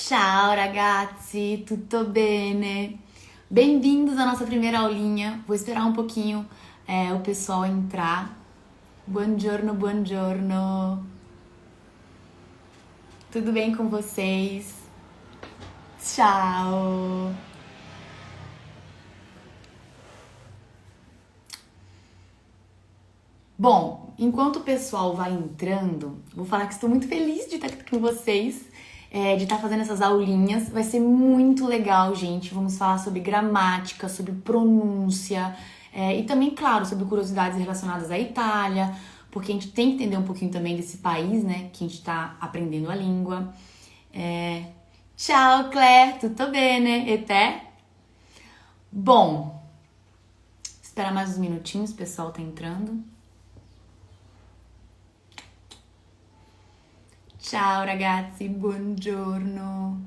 Ciao ragazzi, tutto bene? Bem-vindos à nossa primeira aulinha. Vou esperar um pouquinho o pessoal entrar. Buongiorno, buongiorno. Tudo bem com vocês? Ciao. Bom, enquanto o pessoal vai entrando, vou falar que estou muito feliz de estar aqui com vocês, de estar fazendo essas aulinhas. Vai ser muito legal, gente. Vamos falar sobre gramática, sobre pronúncia e também, claro, sobre curiosidades relacionadas à Itália, porque a gente tem que entender um pouquinho também desse país, né, que a gente está aprendendo a língua. Ciao Claire, tutto bene? E te? Bom, esperar mais uns minutinhos, o pessoal tá entrando. Ciao ragazzi, buongiorno.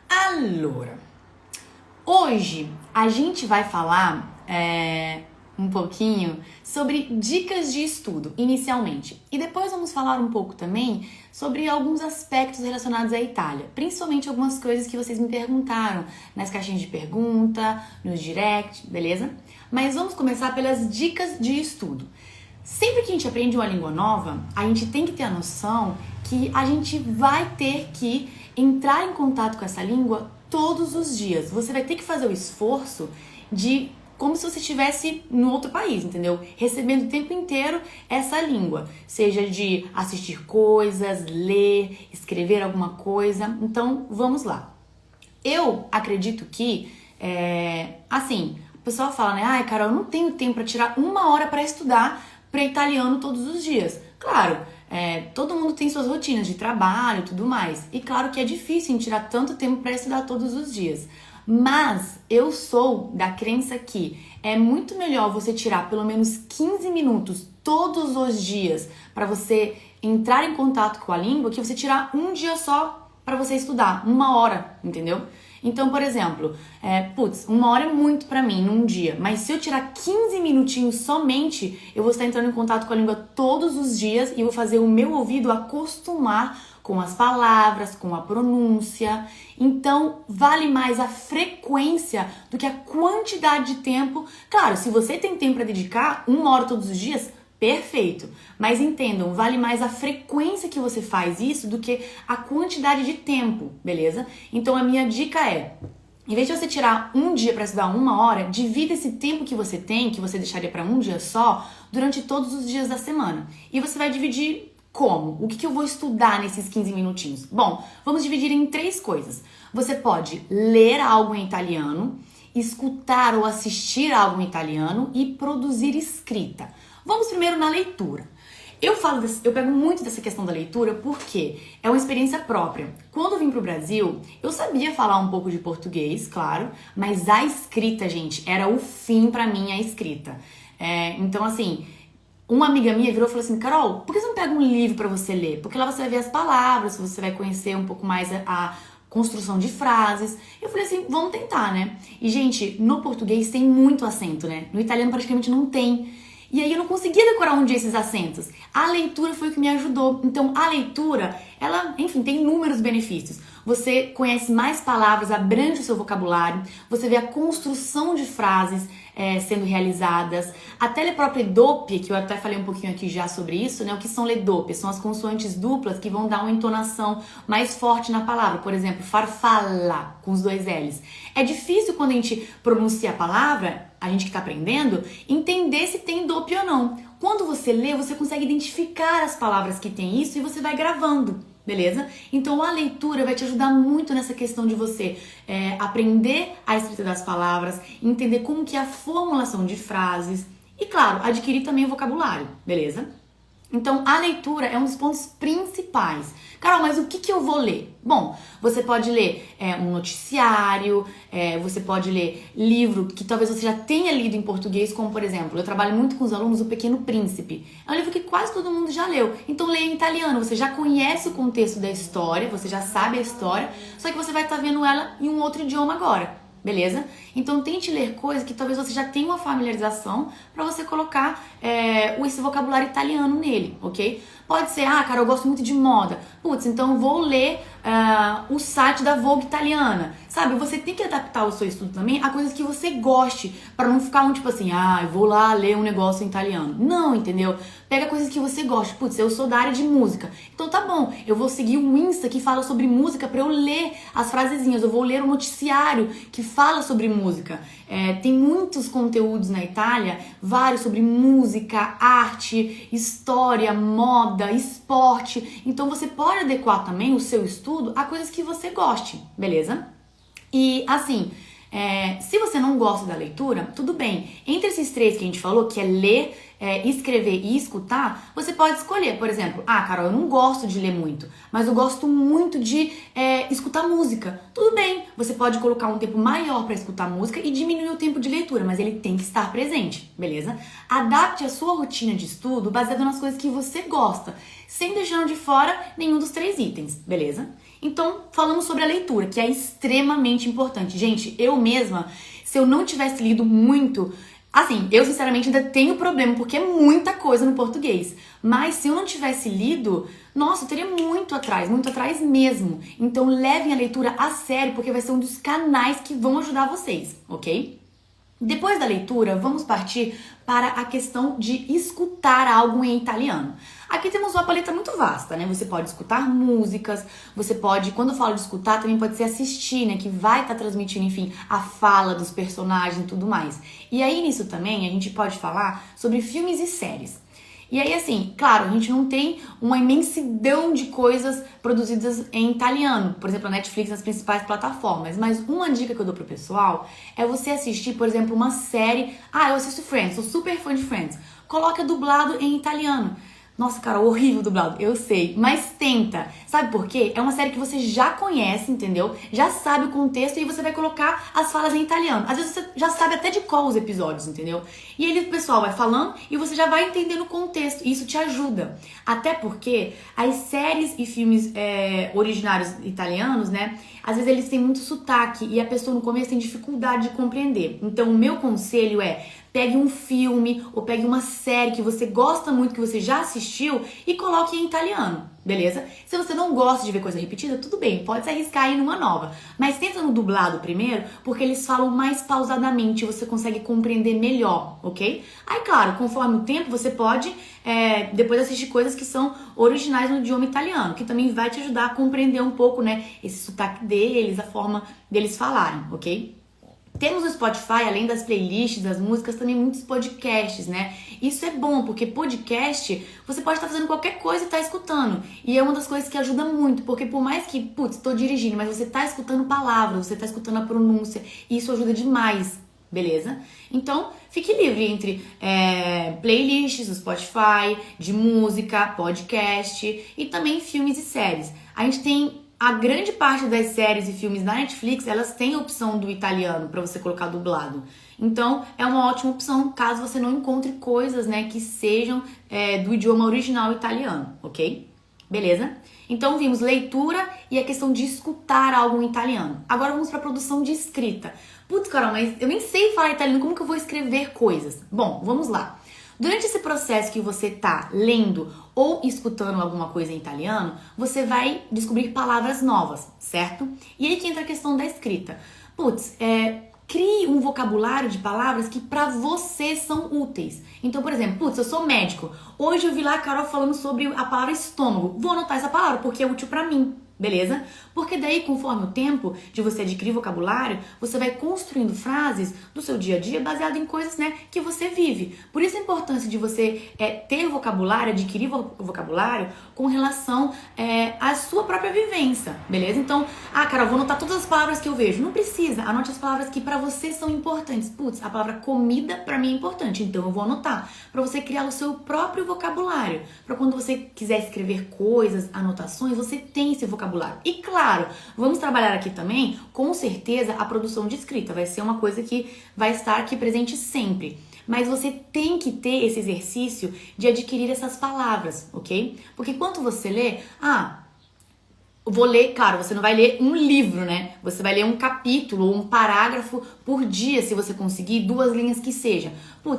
Allora, hoje a gente vai falar um pouquinho sobre dicas de estudo, inicialmente. E depois vamos falar um pouco também sobre alguns aspectos relacionados à Itália. Principalmente algumas coisas que vocês me perguntaram nas caixinhas de pergunta, nos direct, beleza? Mas vamos começar pelas dicas de estudo. Sempre que a gente aprende uma língua nova, a gente tem que ter a noção que a gente vai ter que entrar em contato com essa língua todos os dias. Você vai ter que fazer o esforço de como se você estivesse em outro país, entendeu? Recebendo o tempo inteiro essa língua. Seja de assistir coisas, ler, escrever alguma coisa. Então, vamos lá. Eu acredito que, assim, o pessoal fala, né? Ai, Carol, eu não tenho tempo para tirar 1 hora para estudar para italiano todos os dias. Claro, todo mundo tem suas rotinas de trabalho e tudo mais. E claro que é difícil em tirar tanto tempo para estudar todos os dias. Mas eu sou da crença que é muito melhor você tirar pelo menos 15 minutos todos os dias para você entrar em contato com a língua que você tirar um dia só para você estudar, 1 hora, entendeu? Então, por exemplo, 1 hora é muito pra mim num dia, mas se eu tirar 15 minutinhos somente, eu vou estar entrando em contato com a língua todos os dias e vou fazer o meu ouvido acostumar com as palavras, com a pronúncia. Então, vale mais a frequência do que a quantidade de tempo. Claro, se você tem tempo para dedicar 1 hora todos os dias, perfeito, mas entendam, vale mais a frequência que você faz isso do que a quantidade de tempo, beleza? Então a minha dica é, em vez de você tirar um dia para estudar 1 hora, divida esse tempo que você tem, que você deixaria para um dia só, durante todos os dias da semana. E você vai dividir como? O que eu vou estudar nesses 15 minutinhos? Bom, vamos dividir em 3 coisas. Você pode ler algo em italiano, escutar ou assistir algo em italiano e produzir escrita. Vamos primeiro na leitura. Eu pego muito dessa questão da leitura porque é uma experiência própria. Quando eu vim pro Brasil, eu sabia falar um pouco de português, claro, mas a escrita, gente, era o fim pra mim, a escrita. Então, assim, uma amiga minha virou e falou assim, Carol, por que você não pega um livro pra você ler? Porque lá você vai ver as palavras, você vai conhecer um pouco mais a construção de frases. Eu falei assim, vamos tentar, né? E, gente, no português tem muito acento, né? No italiano praticamente não tem. E aí eu não conseguia decorar um dia esses acentos. A leitura foi o que me ajudou. Então a leitura, ela, enfim, tem inúmeros benefícios. Você conhece mais palavras, abrange o seu vocabulário, você vê a construção de frases sendo realizadas. Até le proprie doppie, que eu até falei um pouquinho aqui já sobre isso, né? O que são le doppie? São as consoantes duplas que vão dar uma entonação mais forte na palavra. Por exemplo, farfalla, com os 2 L's. É difícil quando a gente pronuncia a palavra, a gente que está aprendendo, entender se tem doppio ou não. Quando você lê, você consegue identificar as palavras que tem isso e você vai gravando, beleza? Então a leitura vai te ajudar muito nessa questão de você aprender a escrita das palavras, entender como que é a formulação de frases e, claro, adquirir também o vocabulário, beleza? Então, a leitura é um dos pontos principais. Carol, mas o que eu vou ler? Bom, você pode ler um noticiário, você pode ler livro que talvez você já tenha lido em português, como, por exemplo, eu trabalho muito com os alunos, O Pequeno Príncipe. É um livro que quase todo mundo já leu. Então, leia em italiano. Você já conhece o contexto da história, você já sabe a história, só que você vai estar vendo ela em um outro idioma agora. Beleza? Então tente ler coisas que talvez você já tenha uma familiarização para você colocar esse vocabulário italiano nele, ok? Pode ser, Carol, eu gosto muito de moda. Putz, então eu vou ler o site da Vogue italiana, sabe? Você tem que adaptar o seu estudo também a coisas que você goste, para não ficar tipo assim, eu vou lá ler um negócio em italiano. Não, entendeu? Pega coisas que você gosta. Putz, eu sou da área de música. Então tá bom, eu vou seguir um Insta que fala sobre música para eu ler as frasezinhas. Eu vou ler um noticiário que fala sobre música. Tem muitos conteúdos na Itália, vários sobre música, arte, história, moda, esporte. Então você pode adequar também o seu estudo a coisas que você goste, beleza? E assim, se você não gosta da leitura, tudo bem. Entre esses três que a gente falou, que é ler, escrever e escutar, você pode escolher, por exemplo, Carol, eu não gosto de ler muito, mas eu gosto muito de escutar música. Tudo bem, você pode colocar um tempo maior para escutar música e diminuir o tempo de leitura, mas ele tem que estar presente, beleza? Adapte a sua rotina de estudo baseado nas coisas que você gosta, sem deixando de fora nenhum dos três itens, beleza? Então, falamos sobre a leitura, que é extremamente importante. Gente, eu mesma, se eu não tivesse lido muito, assim, eu sinceramente ainda tenho problema, porque é muita coisa no português. Mas se eu não tivesse lido, nossa, eu teria muito atrás mesmo. Então, levem a leitura a sério, porque vai ser um dos canais que vão ajudar vocês, ok? Depois da leitura, vamos partir para a questão de escutar algo em italiano. Aqui temos uma paleta muito vasta, né? Você pode escutar músicas, você pode, quando eu falo de escutar, também pode ser assistir, né? Que vai estar transmitindo, enfim, a fala dos personagens e tudo mais. E aí, nisso também, a gente pode falar sobre filmes e séries. E aí, assim, claro, a gente não tem uma imensidão de coisas produzidas em italiano. Por exemplo, a Netflix nas principais plataformas. Mas uma dica que eu dou pro pessoal é você assistir, por exemplo, uma série. Eu assisto Friends, sou super fã de Friends. Coloca dublado em italiano. Nossa, cara, horrível dublado, eu sei, mas tenta. Sabe por quê? É uma série que você já conhece, entendeu? Já sabe o contexto e você vai colocar as falas em italiano. Às vezes você já sabe até de qual os episódios, entendeu? E aí o pessoal vai falando e você já vai entendendo o contexto. E isso te ajuda. Até porque as séries e filmes originários italianos, né? Às vezes eles têm muito sotaque e a pessoa no começo tem dificuldade de compreender. Então o meu conselho pegue um filme ou pegue uma série que você gosta muito, que você já assistiu e coloque em italiano, beleza? Se você não gosta de ver coisa repetida, tudo bem, pode se arriscar aí numa nova. Mas tenta no dublado primeiro, porque eles falam mais pausadamente e você consegue compreender melhor, ok? Aí, claro, conforme o tempo, você pode depois assistir coisas que são originais no idioma italiano, que também vai te ajudar a compreender um pouco, né, esse sotaque deles, a forma deles falarem, ok? Temos no Spotify, além das playlists, das músicas, também muitos podcasts, né? Isso é bom, porque podcast, você pode estar fazendo qualquer coisa e estar escutando. E é uma das coisas que ajuda muito, porque por mais que, estou dirigindo, mas você está escutando palavras, você está escutando a pronúncia, e isso ajuda demais, beleza? Então, fique livre entre playlists do Spotify, de música, podcast e também filmes e séries. A gente tem a grande parte das séries e filmes da Netflix, elas têm a opção do italiano para você colocar dublado. Então, é uma ótima opção caso você não encontre coisas, né, que sejam do idioma original italiano, ok? Beleza? Então, vimos leitura e a questão de escutar algo em italiano. Agora vamos para a produção de escrita. Putz, Carol, mas eu nem sei falar italiano, como que eu vou escrever coisas? Bom, vamos lá. Durante esse processo que você tá lendo ou escutando alguma coisa em italiano, você vai descobrir palavras novas, certo? E aí que entra a questão da escrita. Crie um vocabulário de palavras que pra você são úteis. Então, por exemplo, eu sou médico. Hoje eu vi lá a Carol falando sobre a palavra estômago. Vou anotar essa palavra porque é útil pra mim. Beleza? Porque daí, conforme o tempo de você adquirir vocabulário, você vai construindo frases do seu dia a dia baseado em coisas, né, que você vive. Por isso a importância de você ter vocabulário, adquirir vocabulário com relação à sua própria vivência, beleza? Então, Carol, vou anotar todas as palavras que eu vejo. Não precisa, anote as palavras que pra você são importantes. A palavra comida pra mim é importante, então eu vou anotar. Pra você criar o seu próprio vocabulário. Pra quando você quiser escrever coisas, anotações, você tem esse vocabulário. E claro, vamos trabalhar aqui também, com certeza, a produção de escrita. Vai ser uma coisa que vai estar aqui presente sempre. Mas você tem que ter esse exercício de adquirir essas palavras, ok? Porque quando você lê, vou ler, claro, você não vai ler um livro, né? Você vai ler um capítulo ou um parágrafo por dia, se você conseguir, 2 linhas que seja.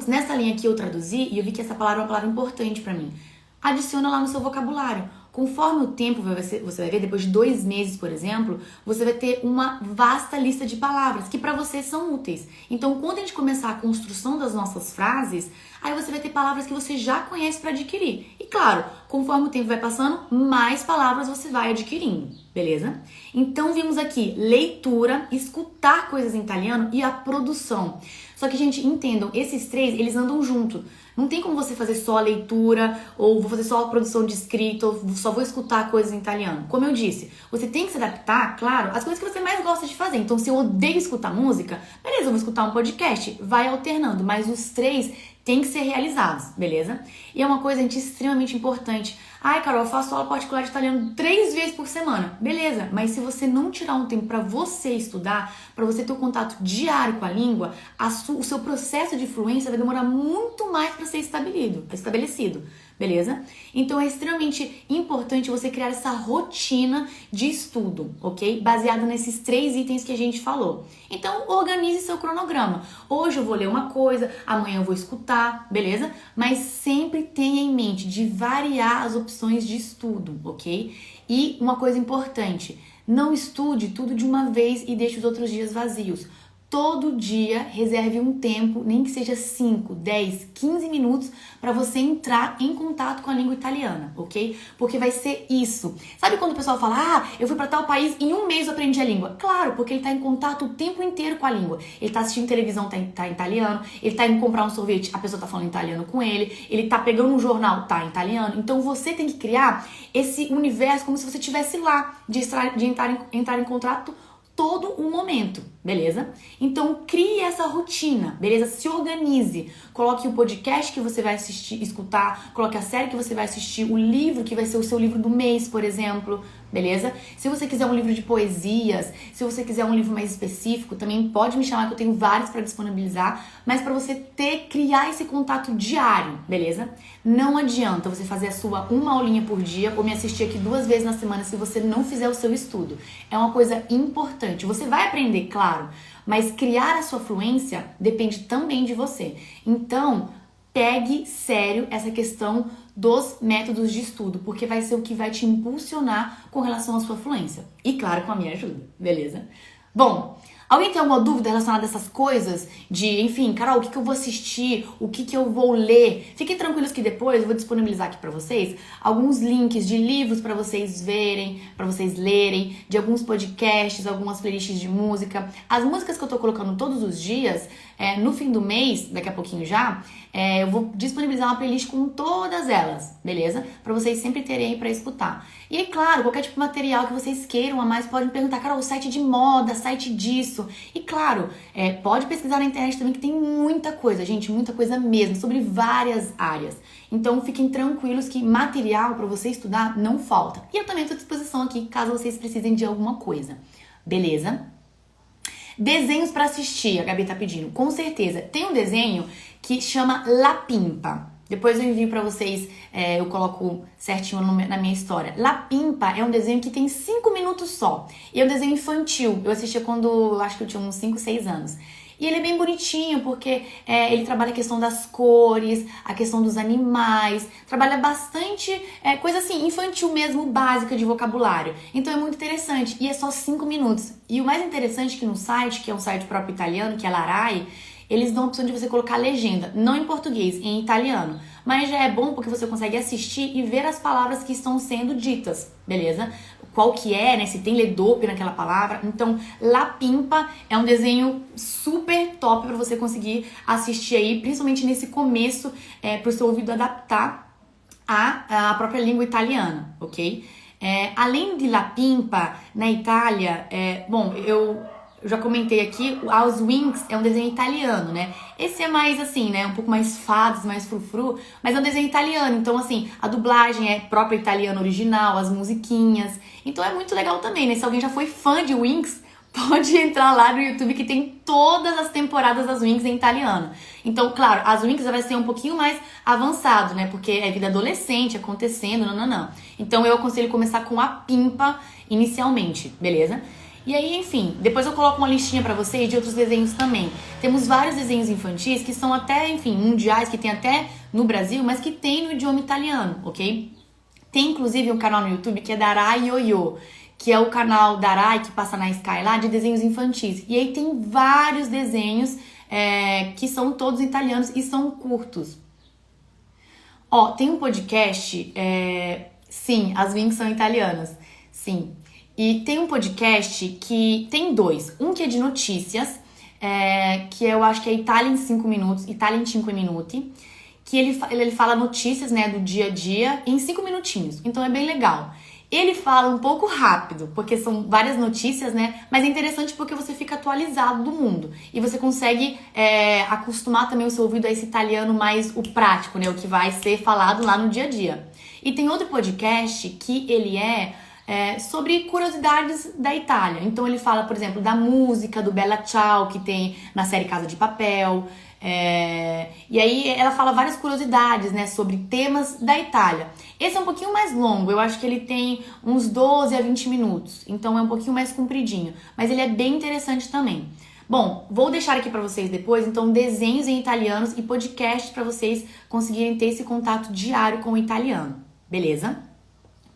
Nessa linha aqui eu traduzi e eu vi que essa palavra é uma palavra importante pra mim. Adiciona lá no seu vocabulário. Conforme o tempo você vai ver, depois de 2 meses, por exemplo, você vai ter uma vasta lista de palavras que para você são úteis. Então, quando a gente começar a construção das nossas frases, aí você vai ter palavras que você já conhece para adquirir. E claro, conforme o tempo vai passando, mais palavras você vai adquirindo, beleza? Então, vimos aqui leitura, escutar coisas em italiano e a produção. Só que, gente, entendam, esses 3, eles andam junto. Não tem como você fazer só a leitura, ou vou fazer só a produção de escrita, ou só vou escutar coisas em italiano. Como eu disse, você tem que se adaptar, claro, às coisas que você mais gosta de fazer. Então, se eu odeio escutar música, beleza, eu vou escutar um podcast, vai alternando. Mas os 3 têm que ser realizados, beleza? E é uma coisa, gente, extremamente importante. Ai, Carol, eu faço aula particular de italiano 3 vezes por semana. Beleza, mas se você não tirar um tempo para você estudar, para você ter um contato diário com a língua, o seu processo de fluência vai demorar muito mais para ser estabelecido, beleza? Então é extremamente importante você criar essa rotina de estudo, ok? Baseada nesses 3 itens que a gente falou. Então organize seu cronograma. Hoje eu vou ler uma coisa, amanhã eu vou escutar, beleza? Mas sempre tenha em mente de variar as opções de estudo, ok? E uma coisa importante, não estude tudo de uma vez e deixe os outros dias vazios. Todo dia reserve um tempo, nem que seja 5, 10, 15 minutos para você entrar em contato com a língua italiana, ok? Porque vai ser isso. Sabe quando o pessoal fala, eu fui para tal país, em 1 mês eu aprendi a língua? Claro, porque ele tá em contato o tempo inteiro com a língua. Ele tá assistindo televisão, tá em italiano, ele tá indo comprar um sorvete, a pessoa tá falando italiano com ele tá pegando um jornal, tá em italiano. Então você tem que criar esse universo como se você estivesse lá, de entrar em contato todo o momento, beleza? Então crie essa rotina, beleza? Se organize, coloque o podcast que você vai escutar, coloque a série que você vai assistir, o livro que vai ser o seu livro do mês, por exemplo, beleza? Se você quiser um livro de poesias, se você quiser um livro mais específico, também pode me chamar que eu tenho vários para disponibilizar, mas para você criar esse contato diário, beleza? Não adianta você fazer a sua 1 aulinha por dia ou me assistir aqui 2 vezes na semana se você não fizer o seu estudo. É uma coisa importante. Você vai aprender, claro, mas criar a sua fluência depende também de você. Então, pegue sério essa questão dos métodos de estudo, porque vai ser o que vai te impulsionar com relação à sua fluência. E claro, com a minha ajuda, beleza? Bom, alguém tem alguma dúvida relacionada a essas coisas? Enfim, Carol, o que eu vou assistir? O que eu vou ler? Fiquem tranquilos que depois eu vou disponibilizar aqui pra vocês alguns links de livros pra vocês verem, pra vocês lerem, de alguns podcasts, algumas playlists de música. As músicas que eu tô colocando todos os dias, no fim do mês, daqui a pouquinho já, eu vou disponibilizar uma playlist com todas elas, beleza? Pra vocês sempre terem aí pra escutar. E é claro, qualquer tipo de material que vocês queiram a mais, podem me perguntar, Carol, site de moda, site disso. E claro, pode pesquisar na internet também, que tem muita coisa, gente, muita coisa mesmo, sobre várias áreas. Então fiquem tranquilos que material pra você estudar não falta. E eu também estou à disposição aqui, caso vocês precisem de alguma coisa, beleza? Desenhos pra assistir, a Gabi tá pedindo. Com certeza. Tem um desenho que chama La Pimpa. Depois eu envio pra vocês, eu coloco certinho na minha história. La Pimpa é um desenho que tem 5 minutos só. E é um desenho infantil. Eu assistia quando, eu acho que eu tinha uns 5, 6 anos. E ele é bem bonitinho, porque ele trabalha a questão das cores, a questão dos animais, trabalha bastante coisa assim, infantil mesmo, básica de vocabulário. Então é muito interessante, e é só 5 minutos. E o mais interessante é que no site, que é um site próprio italiano, que é Larai, eles dão a opção de você colocar legenda, não em português, em italiano. Mas já é bom porque você consegue assistir e ver as palavras que estão sendo ditas, beleza? Qual que é, né? Se tem ledope naquela palavra. Então, La Pimpa é um desenho super top para você conseguir assistir aí, principalmente nesse começo, para o seu ouvido adaptar à própria língua italiana, ok? Além de La Pimpa, na Itália, eu já comentei aqui, Os Wings é um desenho italiano, né? Esse é mais assim, né? Um pouco mais fados, mais frufru, mas é um desenho italiano. Então, assim, a dublagem é própria italiana original, as musiquinhas. Então é muito legal também, né? Se alguém já foi fã de Wings, pode entrar lá no YouTube que tem todas as temporadas das Wings em italiano. Então, claro, as Wings vai ser um pouquinho mais avançado, né? Porque é vida adolescente acontecendo, não. Então eu aconselho começar com a Pimpa inicialmente, beleza? E aí, enfim, depois eu coloco uma listinha pra vocês de outros desenhos também. Temos vários desenhos infantis que são até, enfim, mundiais, que tem até no Brasil, mas que tem no idioma italiano, ok? Tem inclusive um canal no YouTube que é Darai Yoyo, que é o canal Darai que passa na Sky lá de desenhos infantis. E aí tem vários desenhos que são todos italianos e são curtos. Ó, tem um podcast, sim, as Winx são italianas, sim. E tem um podcast que tem dois, um que é de notícias, que eu acho que é Itália em 5 minutos, Itália em 5 minuti, que ele fala notícias, né, do dia a dia em 5 minutinhos, então é bem legal. Ele fala um pouco rápido, porque são várias notícias, né? Mas é interessante porque você fica atualizado do mundo. E você consegue acostumar também o seu ouvido a esse italiano mais o prático, né? O que vai ser falado lá no dia a dia. E tem outro podcast que ele sobre curiosidades da Itália. Então ele fala, por exemplo, da música do Bella Ciao, que tem na série Casa de Papel. E aí ela fala várias curiosidades, né, sobre temas da Itália. Esse é um pouquinho mais longo, eu acho que ele tem uns 12 a 20 minutos, então é um pouquinho mais compridinho, mas ele é bem interessante também. Bom, vou deixar aqui pra vocês depois, então, desenhos em italianos e podcasts pra vocês conseguirem ter esse contato diário com o italiano, beleza?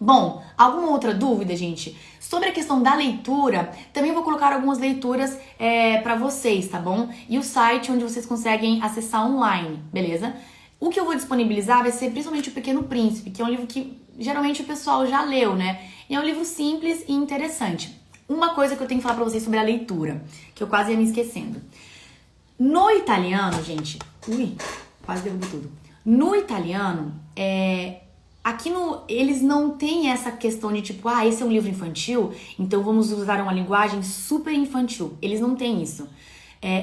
Bom, alguma outra dúvida, gente? Sobre a questão da leitura, também vou colocar algumas leituras pra vocês, tá bom? E o site onde vocês conseguem acessar online, beleza? O que eu vou disponibilizar vai ser principalmente O Pequeno Príncipe, que é um livro que geralmente o pessoal já leu, né? E é um livro simples e interessante. Uma coisa que eu tenho que falar pra vocês sobre a leitura, que eu quase ia me esquecendo. No italiano, gente... Ui, quase derrubei tudo. No italiano, eles não têm essa questão de tipo, esse é um livro infantil, então vamos usar uma linguagem super infantil. Eles não têm isso.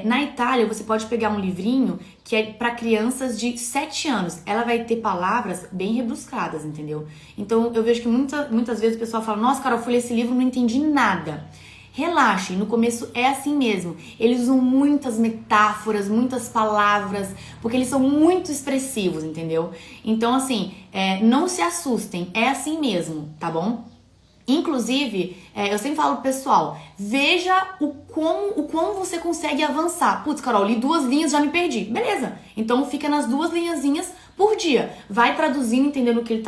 Na Itália, você pode pegar um livrinho que é para crianças de 7 anos. Ela vai ter palavras bem rebuscadas, entendeu? Então, eu vejo que muitas vezes o pessoal fala, nossa, Carol, eu fui ler esse livro e não entendi nada. Relaxe, no começo é assim mesmo. Eles usam muitas metáforas, muitas palavras, porque eles são muito expressivos, entendeu? Então, assim, não se assustem, é assim mesmo, tá bom? Inclusive, eu sempre falo pro pessoal, veja o quão você consegue avançar. Putz, Carol, li 2 linhas, já me perdi. Beleza, então fica nas 2 linhazinhas por dia. Vai traduzindo, entendendo o que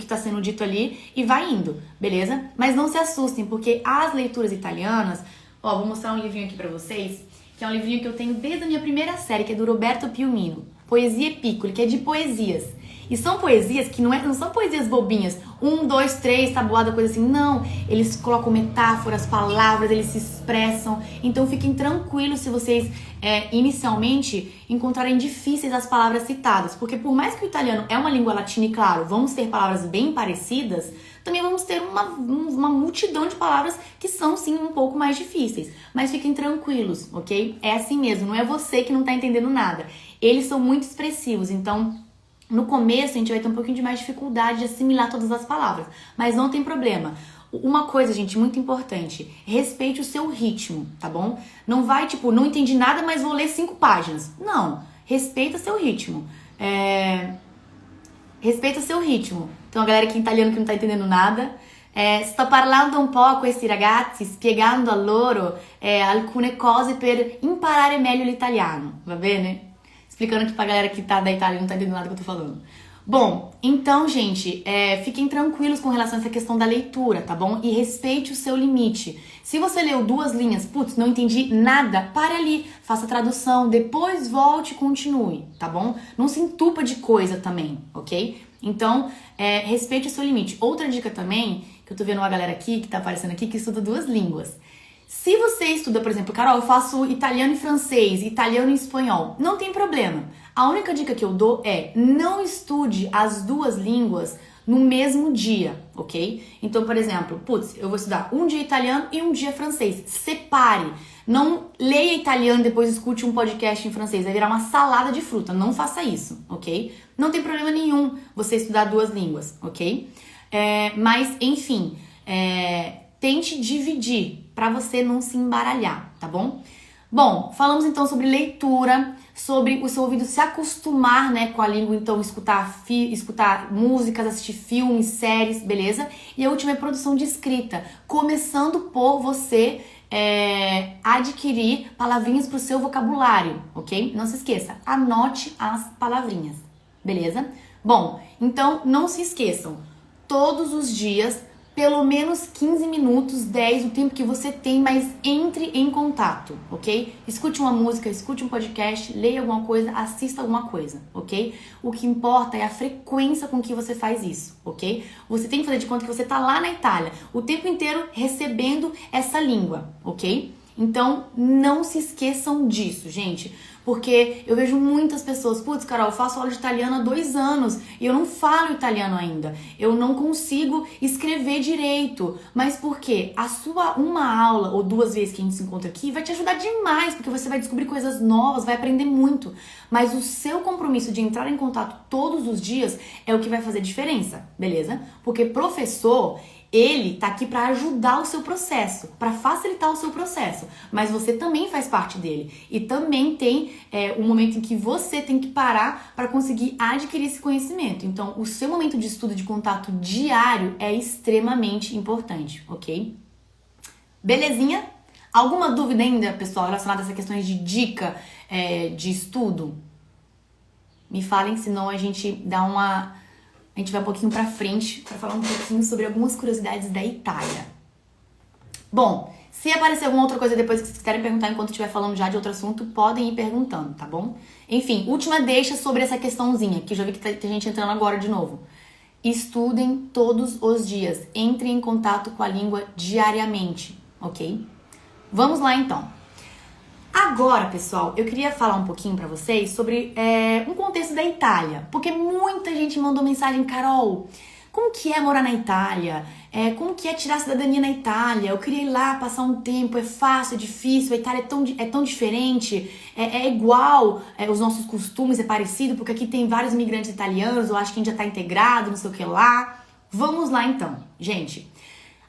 tá sendo dito ali e vai indo, beleza? Mas não se assustem, porque as leituras italianas... Ó, vou mostrar um livrinho aqui pra vocês, que é um livrinho que eu tenho desde a minha primeira série, que é do Roberto Piumino. Poesie Piccole, que é de poesias. E são poesias que não são poesias bobinhas, 1, 2, 3, tabuada, coisa assim. Não, eles colocam metáforas, palavras, eles se expressam. Então fiquem tranquilos se vocês inicialmente encontrarem difíceis as palavras citadas. Porque por mais que o italiano é uma língua latina e claro, vamos ter palavras bem parecidas, também vamos ter uma multidão de palavras que são sim um pouco mais difíceis. Mas fiquem tranquilos, ok? É assim mesmo, não é você que não tá entendendo nada. Eles são muito expressivos, então... No começo, a gente vai ter um pouquinho de mais dificuldade de assimilar todas as palavras, mas não tem problema. Uma coisa, gente, muito importante, respeite o seu ritmo, tá bom? Não vai, tipo, não entendi nada, mas vou ler 5 páginas. Não, respeita seu ritmo. Respeita seu ritmo. Então, a galera aqui em italiano que não tá entendendo nada, sto parlando un po' a questi ragazzi, spiegando a loro alcune cose per imparare meglio l'italiano, va bene? Explicando aqui pra galera que tá da Itália e não tá entendendo nada que eu tô falando. Bom, então, gente, fiquem tranquilos com relação a essa questão da leitura, tá bom? E respeite o seu limite. Se você leu 2 linhas, putz, não entendi nada, pare ali, faça tradução, depois volte e continue, tá bom? Não se entupa de coisa também, ok? Então, respeite o seu limite. Outra dica também, que eu tô vendo uma galera aqui, que tá aparecendo aqui, que estuda 2 línguas. Se você estuda, por exemplo, Carol, eu faço italiano e francês, italiano e espanhol, não tem problema. A única dica que eu dou é não estude as 2 línguas no mesmo dia, ok? Então, por exemplo, putz, eu vou estudar um dia italiano e um dia francês. Separe. Não leia italiano e depois escute um podcast em francês. Vai virar uma salada de fruta. Não faça isso, ok? Não tem problema nenhum você estudar 2 línguas, ok? Mas, enfim, tente dividir para você não se embaralhar, tá bom? Bom, falamos então sobre leitura, sobre o seu ouvido se acostumar, né, com a língua, então escutar músicas, assistir filmes, séries, beleza? E a última é produção de escrita, começando por você adquirir palavrinhas para o seu vocabulário, ok? Não se esqueça, anote as palavrinhas, beleza? Bom, então não se esqueçam. todos os dias, pelo menos 15 minutos, 10, o tempo que você tem, mas entre em contato, ok? Escute uma música, escute um podcast, leia alguma coisa, assista alguma coisa, ok? O que importa é a frequência com que você faz isso, ok? Você tem que fazer de conta que você tá lá na Itália, o tempo inteiro recebendo essa língua, ok? Então, não se esqueçam disso, gente. Porque eu vejo muitas pessoas, putz, Carol, eu faço aula de italiano há 2 anos e eu não falo italiano ainda. Eu não consigo escrever direito. Mas por quê? Uma aula ou 2 vezes que a gente se encontra aqui vai te ajudar demais, porque você vai descobrir coisas novas, vai aprender muito. Mas o seu compromisso de entrar em contato todos os dias é o que vai fazer diferença, beleza? Porque professor, ele tá aqui para ajudar o seu processo, para facilitar o seu processo, mas você também faz parte dele e também tem um momento em que você tem que parar para conseguir adquirir esse conhecimento. Então, o seu momento de estudo, de contato diário é extremamente importante, ok? Belezinha? Alguma dúvida ainda, pessoal, relacionada a essas questões de dica de estudo? Me falem, senão a gente vai um pouquinho pra frente pra falar um pouquinho sobre algumas curiosidades da Itália. Bom, se aparecer alguma outra coisa depois que vocês quiserem perguntar enquanto eu estiver falando já de outro assunto, podem ir perguntando, tá bom? Enfim, última deixa sobre essa questãozinha, que eu já vi que tem gente entrando agora de novo. Estudem todos os dias, entrem em contato com a língua diariamente, ok? Vamos lá então. Agora, pessoal, eu queria falar um pouquinho pra vocês sobre um contexto da Itália, porque muita gente mandou mensagem, Carol, como que é morar na Itália? Como que é tirar a cidadania na Itália? Eu queria ir lá, passar um tempo, é fácil, é difícil, a Itália é tão diferente, é igual, os nossos costumes é parecido, porque aqui tem vários imigrantes italianos, eu acho que a gente já tá integrado, não sei o que lá. Vamos lá então, gente.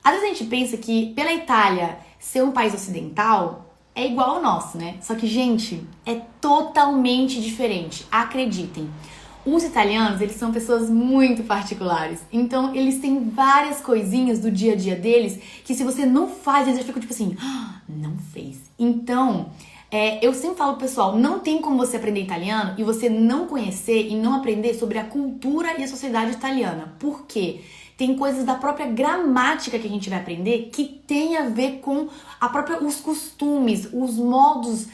Às vezes a gente pensa que pela Itália ser um país ocidental é igual ao nosso, né? Só que, gente, é totalmente diferente. Acreditem. Os italianos, eles são pessoas muito particulares. Então, eles têm várias coisinhas do dia a dia deles que se você não faz, eles já ficam tipo assim, não fez. Então, eu sempre falo pro pessoal, não tem como você aprender italiano e você não conhecer e não aprender sobre a cultura e a sociedade italiana. Por quê? Tem coisas da própria gramática que a gente vai aprender que tem a ver com os costumes, os modos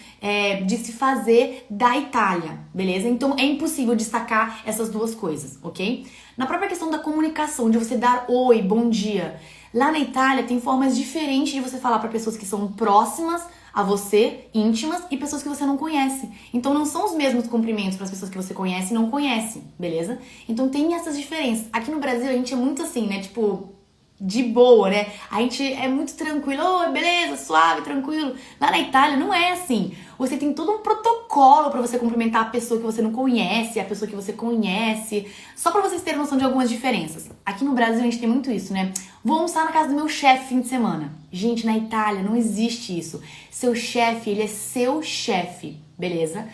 de se fazer da Itália, beleza? Então é impossível destacar essas duas coisas, ok? Na própria questão da comunicação, de você dar oi, bom dia. Lá na Itália tem formas diferentes de você falar para pessoas que são próximas a você, íntimas, e pessoas que você não conhece. Então não são os mesmos cumprimentos para as pessoas que você conhece e não conhece, beleza? Então tem essas diferenças. Aqui no Brasil a gente é muito assim, né? Tipo, de boa, né? A gente é muito tranquilo, beleza, suave, tranquilo. Lá na Itália não é assim. Você tem todo um protocolo para você cumprimentar a pessoa que você não conhece, a pessoa que você conhece. Só para vocês terem noção de algumas diferenças. Aqui no Brasil a gente tem muito isso, né? Vou almoçar na casa do meu chefe fim de semana. Gente, na Itália não existe isso. Seu chefe, ele é seu chefe, beleza?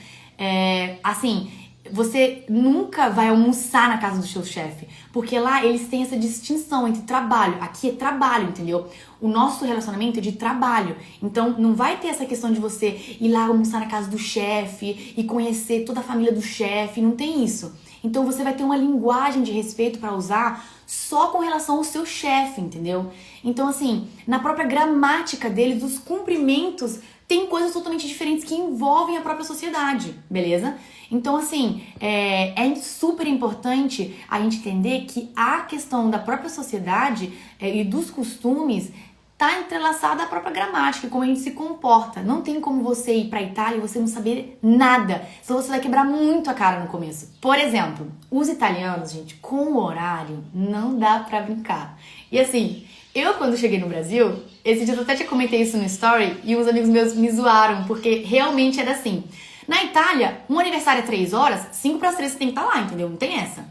Assim, você nunca vai almoçar na casa do seu chefe, porque lá eles têm essa distinção entre trabalho. Aqui é trabalho, entendeu? O nosso relacionamento é de trabalho. Então não vai ter essa questão de você ir lá almoçar na casa do chefe e conhecer toda a família do chefe, não tem isso. Então você vai ter uma linguagem de respeito para usar só com relação ao seu chefe, entendeu? Então assim, na própria gramática deles, os cumprimentos tem coisas totalmente diferentes que envolvem a própria sociedade, beleza? Então, assim, é super importante a gente entender que a questão da própria sociedade e dos costumes tá entrelaçada à própria gramática, como a gente se comporta. Não tem como você ir pra Itália e você não saber nada, senão você vai quebrar muito a cara no começo. Por exemplo, os italianos, gente, com o horário, não dá pra brincar. E assim, eu quando cheguei no Brasil, esse dia eu até te comentei isso no story e uns amigos meus me zoaram, porque realmente era assim. Na Itália, um aniversário é 3 horas, 5 para as 3 você tem que estar lá, entendeu? Não tem essa.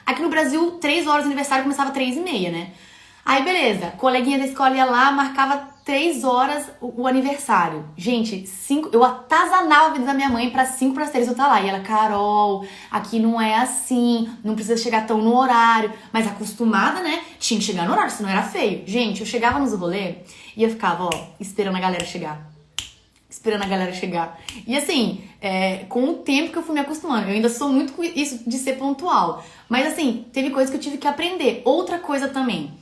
Aqui no Brasil, 3 horas o aniversário começava 3h30, né? Aí beleza, coleguinha da escola ia lá, marcava 3 horas o aniversário. Gente, eu atazanava a vida da minha mãe pra 5 para as 3 eu estar lá. E ela, Carol, aqui não é assim, não precisa chegar tão no horário. Mas acostumada, né? Tinha que chegar no horário, senão era feio. Gente, eu chegava nos rolê e eu ficava, esperando a galera chegar. esperando a galera chegar. E assim, com o tempo que eu fui me acostumando, eu ainda sou muito com isso de ser pontual. Mas assim, teve coisas que eu tive que aprender. Outra coisa também.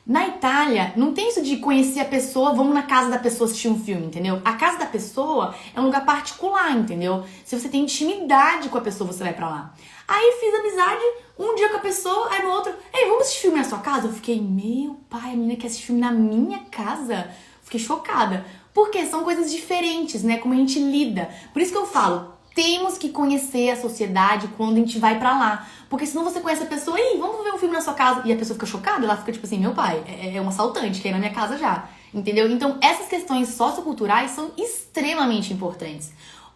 Na Itália, não tem isso de conhecer a pessoa, vamos na casa da pessoa assistir um filme, entendeu? A casa da pessoa é um lugar particular, entendeu? Se você tem intimidade com a pessoa, você vai pra lá. Aí fiz amizade um dia com a pessoa, aí no outro, ei, vamos assistir filme na sua casa? Eu fiquei, meu pai, a menina quer assistir filme na minha casa? Fiquei chocada. Porque são coisas diferentes, né? Como a gente lida. Por isso que eu falo, temos que conhecer a sociedade quando a gente vai pra lá. Porque senão você conhece a pessoa, e vamos ver um filme na sua casa. E a pessoa fica chocada, ela fica tipo assim, meu pai, é um assaltante que é na minha casa já. Entendeu? Então essas questões socioculturais são extremamente importantes.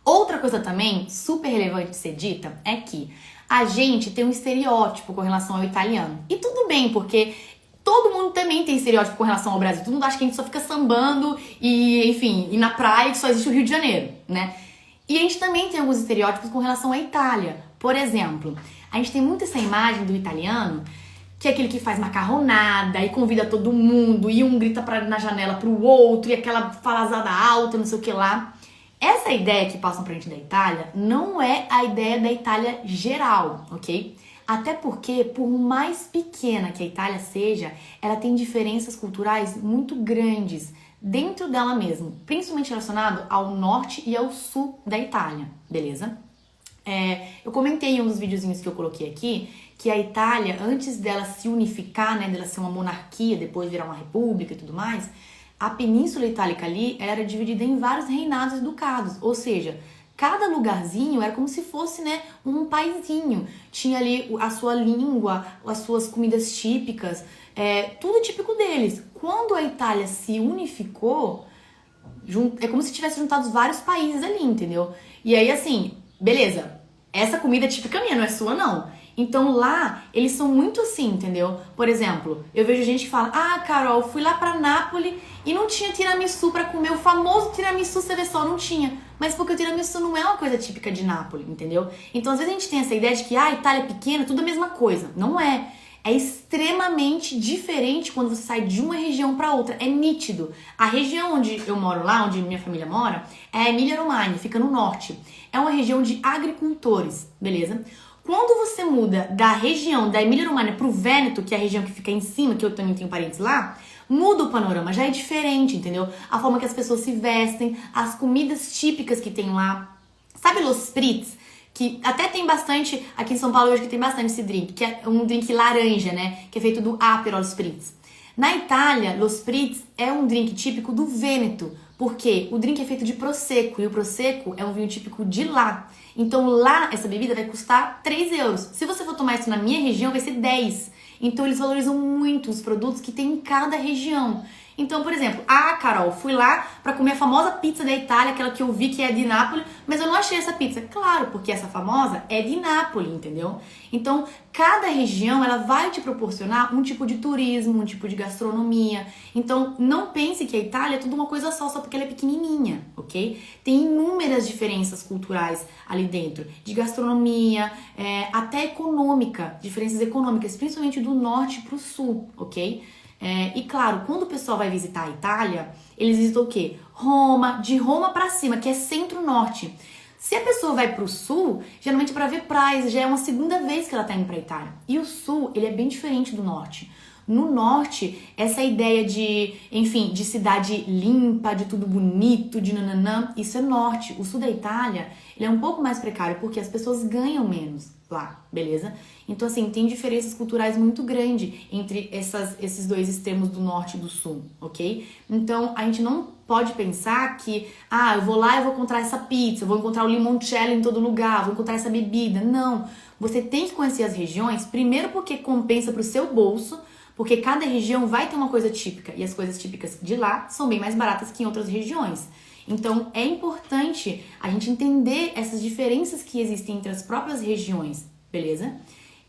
Outra coisa também, super relevante de ser dita, é que a gente tem um estereótipo com relação ao italiano. E tudo bem, porque todo mundo também tem estereótipo com relação ao Brasil. Todo mundo acha que a gente só fica sambando e, enfim, e na praia que só existe o Rio de Janeiro, né? E a gente também tem alguns estereótipos com relação à Itália. Por exemplo, a gente tem muito essa imagem do italiano, que é aquele que faz macarronada e convida todo mundo, e um grita na janela pro outro, e aquela falazada alta, não sei o que lá. Essa ideia que passam pra gente da Itália não é a ideia da Itália geral, ok? Até porque, por mais pequena que a Itália seja, ela tem diferenças culturais muito grandes dentro dela mesma, principalmente relacionado ao norte e ao sul da Itália, beleza? Eu comentei em um dos videozinhos que eu coloquei aqui que a Itália, antes dela se unificar, né, dela ser uma monarquia, depois virar uma república e tudo mais, a Península Itálica ali era dividida em vários reinados e ducados, ou seja, cada lugarzinho era como se fosse, né, um paizinho. Tinha ali a sua língua, as suas comidas típicas, tudo típico deles. Quando a Itália se unificou, é como se tivesse juntado vários países ali, entendeu? E aí, assim, beleza, essa comida é típica minha, não é sua, não. Então lá, eles são muito assim, entendeu? Por exemplo, eu vejo gente que fala, ah, Carol, fui lá pra Nápoles e não tinha tiramisu pra comer, o famoso tiramisu, você vê só, não tinha. Mas porque o tiramisu não é uma coisa típica de Nápoles, entendeu? Então às vezes a gente tem essa ideia de que, Itália é pequena, tudo a mesma coisa. Não é. É extremamente diferente quando você sai de uma região para outra. É nítido. A região onde eu moro lá, onde minha família mora, é a Emília-Romagna, fica no norte. É uma região de agricultores, beleza? Quando você muda da região da Emília-Romagna pro Vêneto, que é a região que fica em cima, que eu também tenho parentes lá, muda o panorama, já é diferente, entendeu? A forma que as pessoas se vestem, as comidas típicas que tem lá. Sabe Los Spritz? Que até tem bastante, aqui em São Paulo eu acho que tem bastante esse drink, que é um drink laranja, né? Que é feito do Aperol Spritz. Na Itália, Los Spritz é um drink típico do Vêneto, porque o drink é feito de Prosecco, e o Prosecco é um vinho típico de lá. Então lá, essa bebida vai custar 3 euros. Se você for tomar isso na minha região, vai ser 10. Então eles valorizam muito os produtos que tem em cada região. Então, por exemplo, Carol, fui lá pra comer a famosa pizza da Itália, aquela que eu vi que é de Nápoles, mas eu não achei essa pizza. Claro, porque essa famosa é de Nápoles, entendeu? Então, cada região, ela vai te proporcionar um tipo de turismo, um tipo de gastronomia. Então, não pense que a Itália é tudo uma coisa só porque ela é pequenininha, ok? Tem inúmeras diferenças culturais ali dentro, de gastronomia, até econômica, diferenças econômicas, principalmente do norte pro sul, ok? E claro, quando o pessoal vai visitar a Itália, eles visitam o quê? Roma, de Roma pra cima, que é centro-norte. Se a pessoa vai pro sul, geralmente é pra ver praias, já é uma segunda vez que ela tá indo pra Itália. E o sul, ele é bem diferente do norte. No norte, essa ideia de, enfim, de cidade limpa, de tudo bonito, de nananã, isso é norte. O sul da Itália, ele é um pouco mais precário porque as pessoas ganham menos lá, beleza? Então, assim, tem diferenças culturais muito grandes entre esses dois extremos do norte e do sul, ok? Então, a gente não pode pensar que, eu vou lá e vou encontrar essa pizza, vou encontrar o limoncello em todo lugar, vou encontrar essa bebida. Não, você tem que conhecer as regiões, primeiro porque compensa pro seu bolso, porque cada região vai ter uma coisa típica e as coisas típicas de lá são bem mais baratas que em outras regiões. Então, é importante a gente entender essas diferenças que existem entre as próprias regiões, beleza?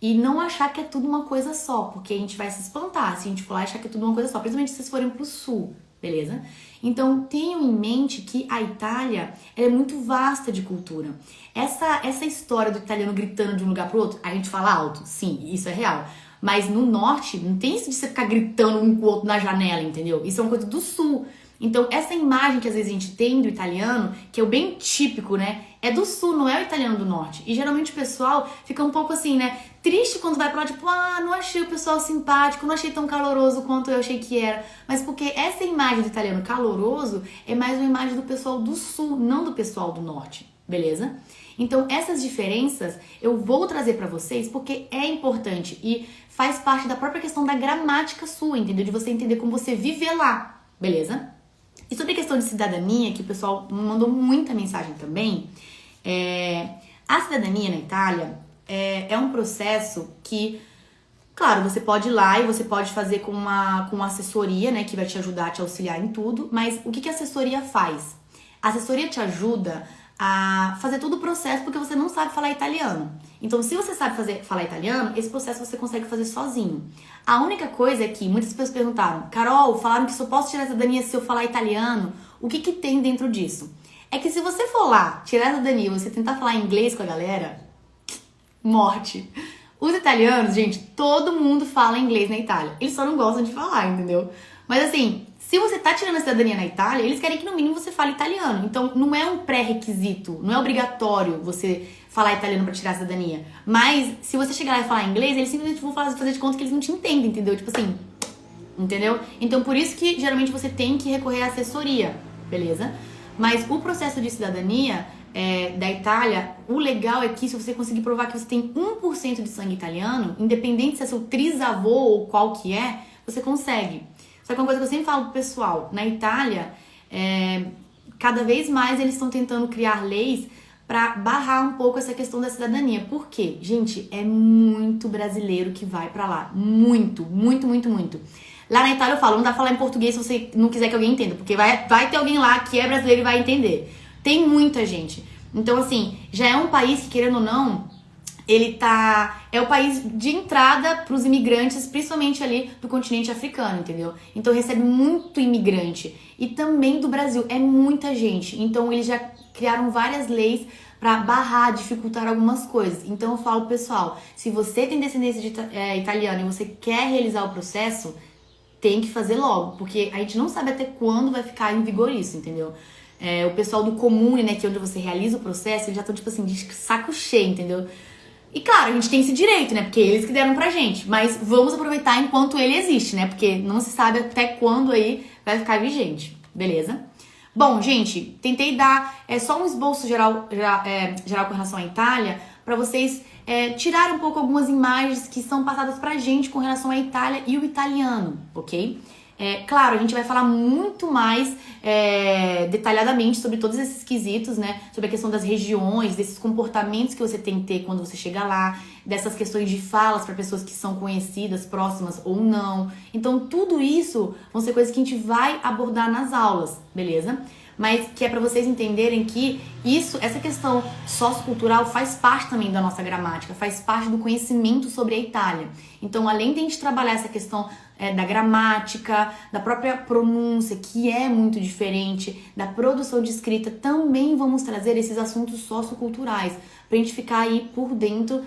E não achar que é tudo uma coisa só, porque a gente vai se espantar se a gente for lá e achar que é tudo uma coisa só, principalmente se vocês forem pro sul, beleza? Então, tenham em mente que a Itália é muito vasta de cultura. Essa história do italiano gritando de um lugar pro outro, a gente fala alto, sim, isso é real. Mas no norte, não tem isso de você ficar gritando um com o outro na janela, entendeu? Isso é uma coisa do sul. Então, essa imagem que às vezes a gente tem do italiano, que é o bem típico, né? É do sul, não é o italiano do norte. E geralmente o pessoal fica um pouco assim, né? Triste quando vai pra lá, tipo, não achei o pessoal simpático, não achei tão caloroso quanto eu achei que era. Mas porque essa imagem do italiano caloroso é mais uma imagem do pessoal do sul, não do pessoal do norte, beleza? Então, essas diferenças eu vou trazer pra vocês porque é importante e faz parte da própria questão da gramática sua, entendeu? De você entender como você viver lá, beleza? E sobre a questão de cidadania, que o pessoal mandou muita mensagem também, a cidadania na Itália é um processo que, claro, você pode ir lá e você pode fazer com uma assessoria, né, que vai te ajudar, te auxiliar em tudo, mas o que a assessoria faz? A assessoria te ajuda a fazer todo o processo porque você não sabe falar italiano. Então, se você sabe falar italiano, esse processo você consegue fazer sozinho. A única coisa é que muitas pessoas perguntaram, Carol, falaram que só posso tirar a cidadania se eu falar italiano. O que tem dentro disso? É que se você for lá, tirar a cidadania e você tentar falar inglês com a galera, morte. Os italianos, gente, todo mundo fala inglês na Itália. Eles só não gostam de falar, entendeu? Mas assim, se você tá tirando a cidadania na Itália, eles querem que no mínimo você fale italiano. Então, não é um pré-requisito, não é obrigatório você falar italiano pra tirar a cidadania. Mas, se você chegar lá e falar inglês, eles simplesmente vão fazer de conta que eles não te entendem, entendeu? Tipo assim, entendeu? Então, por isso que, geralmente, você tem que recorrer à assessoria, beleza? Mas o processo de cidadania da Itália, o legal é que se você conseguir provar que você tem 1% de sangue italiano, independente se é seu trisavô ou qual que é, você consegue. Só que uma coisa que eu sempre falo pro pessoal, na Itália, cada vez mais eles estão tentando criar leis para barrar um pouco essa questão da cidadania. Por quê? Gente, é muito brasileiro que vai para lá. Muito, muito, muito, muito. Lá na Itália eu falo, não dá pra falar em português se você não quiser que alguém entenda, porque vai ter alguém lá que é brasileiro e vai entender. Tem muita gente. Então, assim, já é um país que, querendo ou não, é o país de entrada para os imigrantes, principalmente ali do continente africano, entendeu? Então recebe muito imigrante. E também do Brasil, é muita gente. Então eles já criaram várias leis para barrar, dificultar algumas coisas. Então eu falo, pessoal, se você tem descendência de italiana e você quer realizar o processo, tem que fazer logo, porque a gente não sabe até quando vai ficar em vigor isso, entendeu? O pessoal do comune, né, que é onde você realiza o processo, eles já estão, tipo assim, de saco cheio, entendeu? E claro, a gente tem esse direito, né, porque eles que deram pra gente, mas vamos aproveitar enquanto ele existe, né, porque não se sabe até quando aí vai ficar vigente, beleza? Bom, gente, tentei dar só um esboço geral com relação à Itália, pra vocês tirarem um pouco algumas imagens que são passadas pra gente com relação à Itália e o italiano, ok? Claro, a gente vai falar muito mais detalhadamente sobre todos esses quesitos, né? Sobre a questão das regiões, desses comportamentos que você tem que ter quando você chega lá, dessas questões de falas para pessoas que são conhecidas, próximas ou não. Então, tudo isso vão ser coisas que a gente vai abordar nas aulas, beleza? Mas que é para vocês entenderem que essa questão sociocultural faz parte também da nossa gramática, faz parte do conhecimento sobre a Itália. Então, além de a gente trabalhar essa questão da gramática, da própria pronúncia, que é muito diferente, da produção de escrita, também vamos trazer esses assuntos socioculturais, pra gente ficar aí por dentro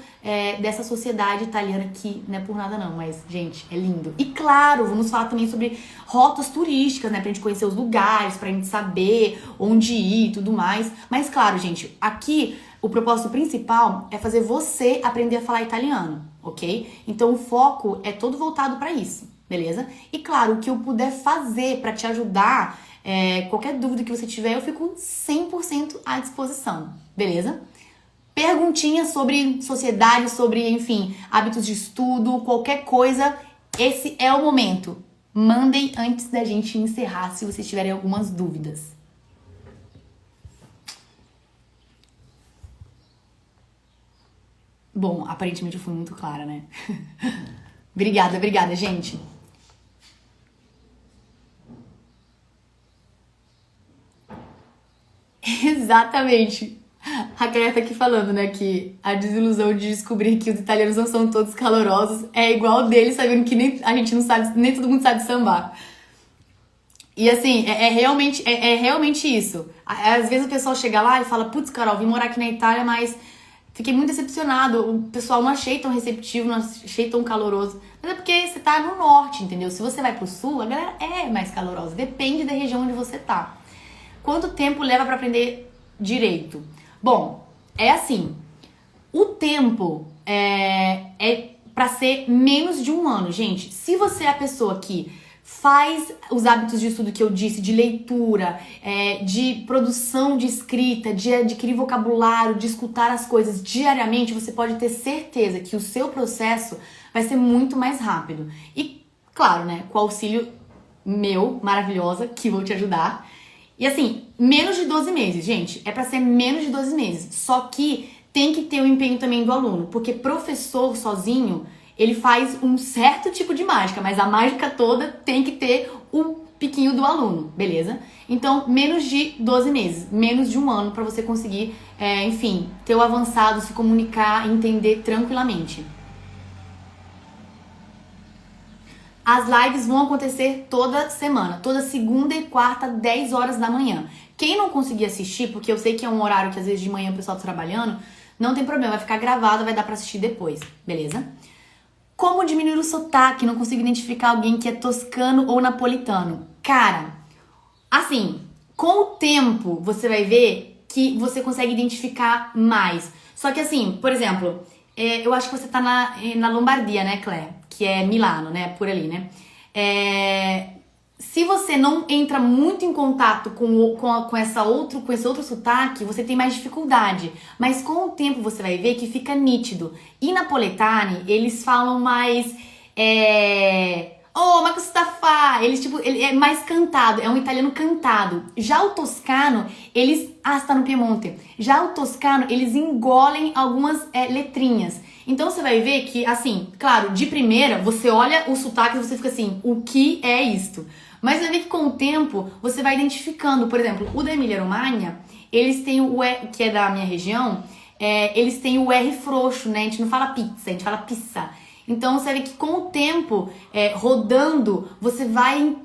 dessa sociedade italiana que não é por nada não, mas, gente, é lindo. E claro, vamos falar também sobre rotas turísticas, né, pra gente conhecer os lugares, pra gente saber onde ir e tudo mais. Mas claro, gente, aqui o propósito principal é fazer você aprender a falar italiano, ok? Então o foco é todo voltado pra isso, beleza? E claro, o que eu puder fazer pra te ajudar, qualquer dúvida que você tiver, eu fico 100% à disposição, beleza? Perguntinhas sobre sociedade, sobre, enfim, hábitos de estudo, qualquer coisa, esse é o momento. Mandem antes da gente encerrar, se vocês tiverem algumas dúvidas. Bom, aparentemente eu fui muito clara, né? Obrigada, gente. Exatamente. A Claire tá aqui falando, né, que a desilusão de descobrir que os italianos não são todos calorosos é igual deles, sabendo que nem a gente não sabe, nem todo mundo sabe sambar. E assim, realmente isso. Às vezes o pessoal chega lá e fala, putz, Carol, vim morar aqui na Itália, mas Fiquei muito decepcionado. O pessoal não achei tão receptivo, não achei tão caloroso. Mas é porque você tá no norte, entendeu? Se você vai pro sul, a galera é mais calorosa. Depende da região onde você tá. Quanto tempo leva pra aprender direito? Bom, é assim. O tempo é pra ser menos de um ano, gente. Se você é a pessoa que faz os hábitos de estudo que eu disse, de leitura, de produção de escrita, de adquirir vocabulário, de escutar as coisas diariamente, você pode ter certeza que o seu processo vai ser muito mais rápido. E, claro, né, com o auxílio meu, maravilhosa, que vou te ajudar. E assim, menos de 12 meses, gente, é pra ser menos de 12 meses. Só que tem que ter o empenho também do aluno, porque professor sozinho, ele faz um certo tipo de mágica, mas a mágica toda tem que ter o piquinho do aluno, beleza? Então, menos de 12 meses, menos de um ano para você conseguir, enfim, ter o avançado, se comunicar, entender tranquilamente. As lives vão acontecer toda semana, toda segunda e quarta, 10 horas da manhã. Quem não conseguir assistir, porque eu sei que é um horário que às vezes de manhã o pessoal tá trabalhando, não tem problema, vai ficar gravado, vai dar pra assistir depois, beleza? Como diminuir o sotaque? Não consigo identificar alguém que é toscano ou napolitano. Cara, assim, com o tempo você vai ver que você consegue identificar mais. Só que assim, por exemplo, eu acho que você tá na Lombardia, né, Claire? Que é Milano, né? Por ali, né? Se você não entra muito em contato com esse outro sotaque, você tem mais dificuldade. Mas com o tempo você vai ver que fica nítido. E napoletani, eles falam mais... Oh, ma que você fa? Eles, tipo, ele é mais cantado, é um italiano cantado. Já o toscano, eles... Ah, você tá no Piemonte. Já o toscano, eles engolem algumas letrinhas. Então você vai ver que, assim, claro, de primeira, você olha o sotaque e você fica assim, o que é isto? Mas vai ver que com o tempo, você vai identificando. Por exemplo, o da Emília-Romagna, eles têm o E, que é da minha região, eles têm o R frouxo, né? A gente não fala pizza, a gente fala pizza. Então você vê que com o tempo rodando, você vai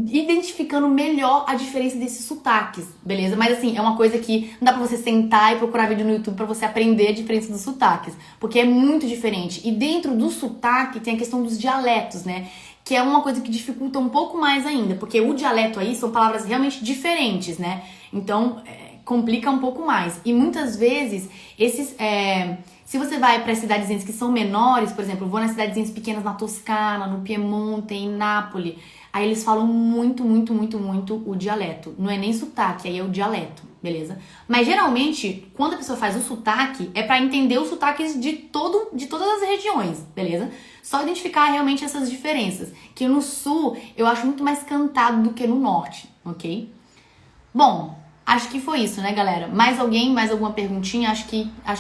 identificando melhor a diferença desses sotaques, beleza? Mas assim, é uma coisa que não dá pra você sentar e procurar vídeo no YouTube pra você aprender a diferença dos sotaques, porque é muito diferente. E dentro do sotaque tem a questão dos dialetos, né? Que é uma coisa que dificulta um pouco mais ainda, porque o dialeto aí são palavras realmente diferentes, né? Então, complica um pouco mais. E muitas vezes, se você vai para cidadezinhas que são menores, por exemplo, eu vou nas cidadezinhas pequenas na Toscana, no Piemonte, em Nápoles, aí eles falam muito, muito, muito, muito o dialeto. Não é nem sotaque, aí é o dialeto, beleza? Mas geralmente, quando a pessoa faz o sotaque, é para entender os sotaques de todas as regiões, beleza? Só identificar realmente essas diferenças. Que no sul, eu acho muito mais cantado do que no norte, ok? Bom, acho que foi isso, né, galera? Mais alguém? Mais alguma perguntinha? Acho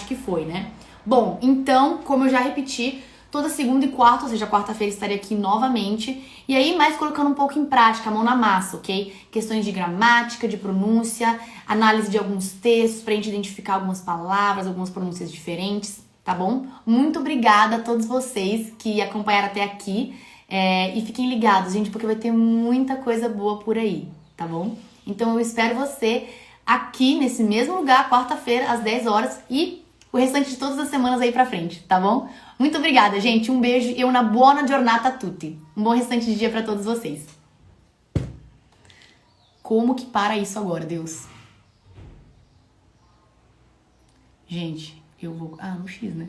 que foi, né? Bom, então, como eu já repeti, toda segunda e quarta, ou seja, quarta-feira estarei aqui novamente. E aí, mais colocando um pouco em prática, a mão na massa, ok? Questões de gramática, de pronúncia, análise de alguns textos pra gente identificar algumas palavras, algumas pronúncias diferentes, tá bom? Muito obrigada a todos vocês que acompanharam até aqui. E fiquem ligados, gente, porque vai ter muita coisa boa por aí, tá bom? Então eu espero você aqui nesse mesmo lugar, quarta-feira, às 10 horas e o restante de todas as semanas aí pra frente, tá bom? Muito obrigada, gente. Um beijo e una buona giornata a tutti. Um bom restante de dia pra todos vocês. Como que para isso agora, Deus? Gente, eu vou... Ah, no X, né?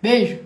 Beijo!